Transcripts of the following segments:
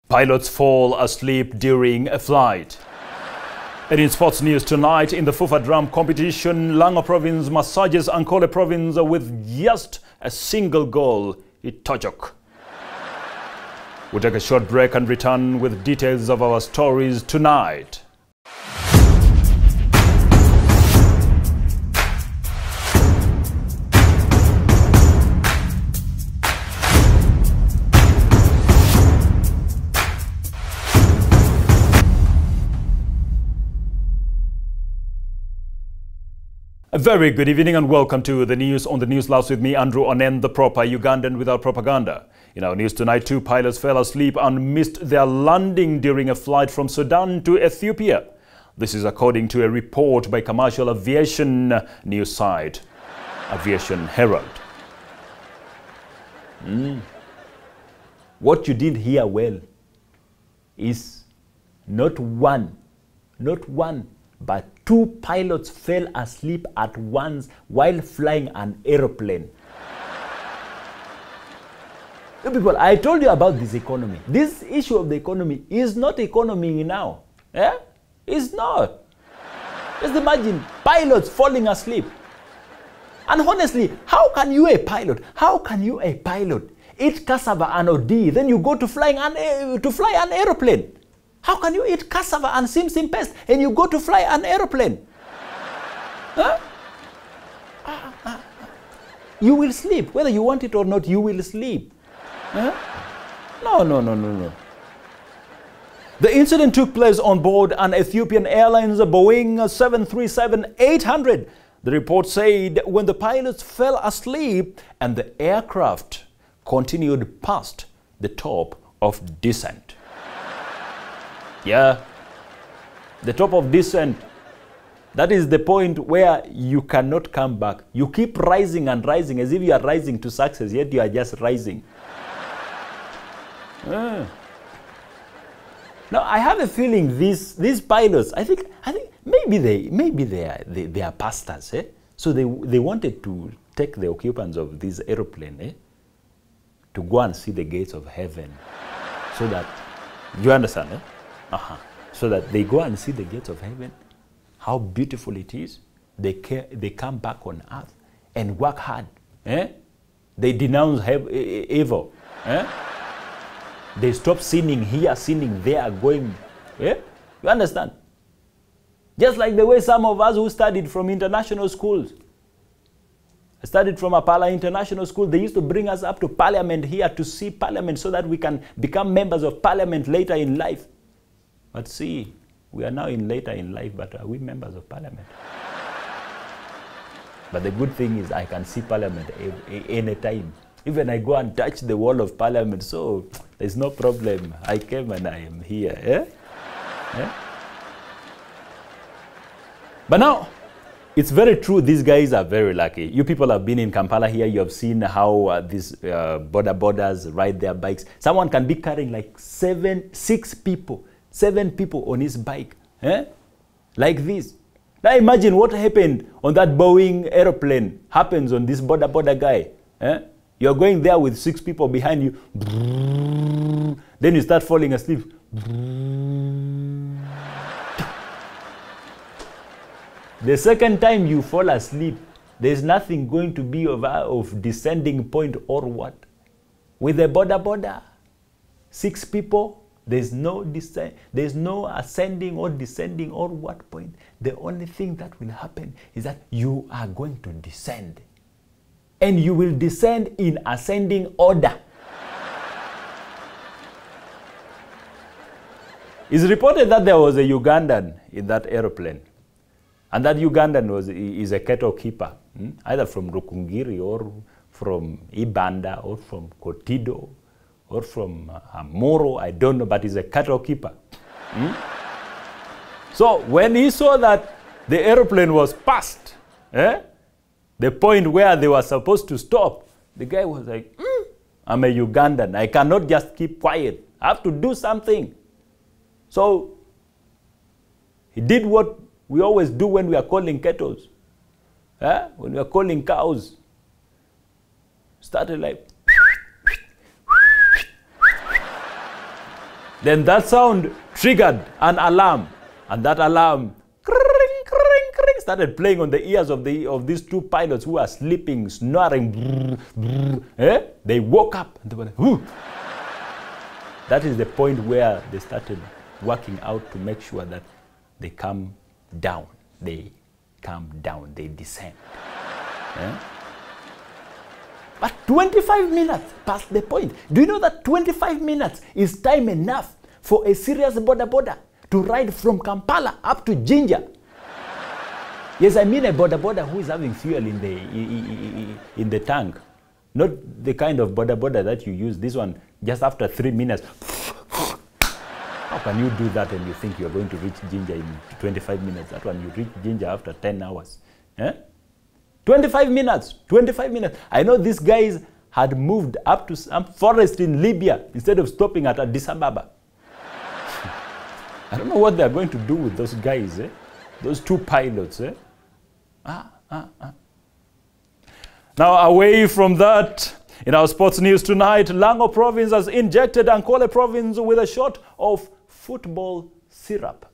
Pilots fall asleep during a flight. And in sports news tonight, in the Fufa drum competition, Lango province massages Ankole province with just a single goal. Itojok. We'll take a short break and return with details of our stories tonight. A very good evening and welcome to the news on the News Lounge with me, Andrew Onen, the proper Ugandan without propaganda. In our news tonight, 2 pilots fell asleep and missed their landing during a flight from Sudan to Ethiopia. This is according to a report by commercial aviation news site, Aviation Herald. What you did hear well is not one, but 2 pilots fell asleep at once while flying an aeroplane. You people, I told you about this economy. This issue of the economy is not economy now. It's not. Just imagine pilots falling asleep. And honestly, how can you a pilot eat cassava and OD, then you go to fly an aeroplane? How can you eat cassava and sim pest and you go to fly an aeroplane? You will sleep. Whether you want it or not, you will sleep. No. The incident took place on board an Ethiopian Airlines Boeing 737-800. The report said when the pilots fell asleep and the aircraft continued past the top of descent. Yeah, the top of descent, that is the point where you cannot come back. You keep rising and rising as if you are rising to success, yet you are just rising. Now, I have a feeling these pilots, I think maybe they are pastors, So they wanted to take the occupants of this aeroplane, to go and see the gates of heaven, so that, you understand, So that they go and see the gates of heaven, how beautiful it is. They come back on earth and work hard. They denounce evil. They stop sinning here, sinning there, going. You understand? Just like the way some of us who studied from international schools. I studied from Apala International School. They used to bring us up to Parliament here to see Parliament so that we can become members of Parliament later in life. But see, we are now later in life, but are we members of Parliament? But the good thing is I can see Parliament anytime. Even I go and touch the wall of Parliament, so there's no problem. I came and I am here. But now, it's very true, these guys are very lucky. You people have been in Kampala here, you have seen how these borders ride their bikes. Someone can be carrying like 7 people on his bike, like this. Now imagine what happened on that Boeing aeroplane happens on this border guy. You're going there with 6 people behind you. Then you start falling asleep. The second time you fall asleep, there's nothing going to be of descending point or what. With the border, 6 people, there's no ascending or descending or what point. The only thing that will happen is that you are going to descend. And you will descend in ascending order. It's reported that there was a Ugandan in that aeroplane. And that Ugandan is a cattle keeper, either from Rukungiri or from Ibanda or from Kotido or from Amoro, I don't know, but he's a cattle keeper. So when he saw that the aeroplane was past the point where they were supposed to stop, the guy was like, I'm a Ugandan. I cannot just keep quiet. I have to do something. So he did what we always do when we are calling kettles. When we are calling cows. Started like, Then that sound triggered an alarm. And that alarm started playing on the ears of these two pilots who are sleeping, snoring. They woke up and they were like, whoo. That is the point where they started working out to make sure that they come down. They come down, they descend. But 25 minutes past the point. Do you know that 25 minutes is time enough for a serious boda to ride from Kampala up to Jinja? Yes, I mean a boda who is having fuel in the tank. Not the kind of boda that you use. This one, just after 3 minutes. How can you do that and you think you're going to reach Jinja in 25 minutes? That one, you reach Jinja after 10 hours. 25 minutes. I know these guys had moved up to some forest in Libya instead of stopping at Addis Ababa. I don't know what they're going to do with those guys, those two pilots. Now, away from that, in our sports news tonight, Lango province has injected Ankole province with a shot of football syrup.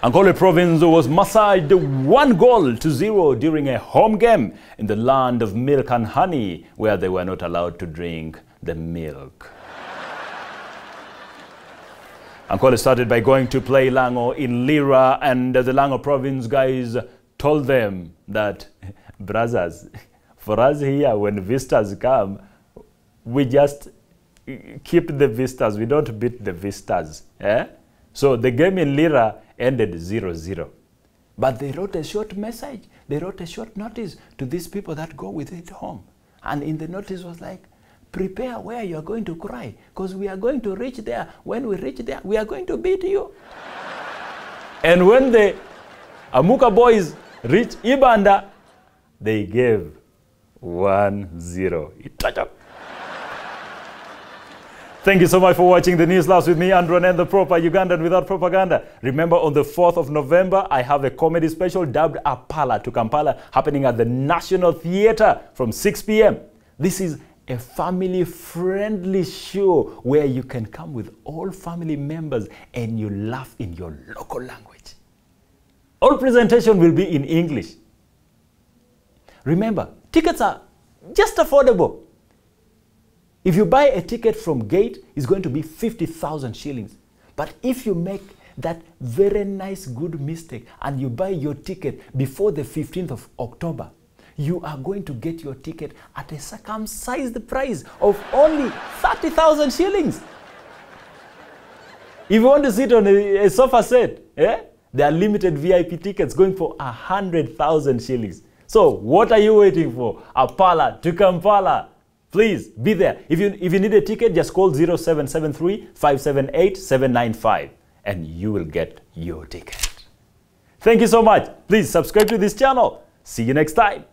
Ankole province was massaged 1-0 during a home game in the land of milk and honey, where they were not allowed to drink the milk. Ankole started by going to play Lango in Lira, and the Lango province guys told them that, brothers, for us here, when visitors come, we just keep the visitors. We don't beat the visitors. So the game in Lira ended 0-0. But they wrote a short message. They wrote a short notice to these people that go with it home. And in the notice was like, prepare where you are going to cry, because we are going to reach there. When we reach there, we are going to beat you. And when the Amuka boys reached Ibanda, they gave 1-0. Thank you so much for watching the News Labs with me, Andrew, and the proper Ugandan without propaganda. Remember, on the 4th of November, I have a comedy special dubbed Apala to Kampala, happening at the National Theatre from 6 p.m. This is a family-friendly show where you can come with all family members and you laugh in your local language. All presentation will be in English. Remember, tickets are just affordable. If you buy a ticket from gate, it's going to be 50,000 shillings. But if you make that very nice, good mistake and you buy your ticket before the 15th of October, you are going to get your ticket at a circumcised price of only 30,000 shillings. If you want to sit on a sofa set, there are limited VIP tickets going for 100,000 shillings. So what are you waiting for? Apala to Kampala. Please be there. If you need a ticket, just call 0773-578-795 and you will get your ticket. Thank you so much. Please subscribe to this channel. See you next time.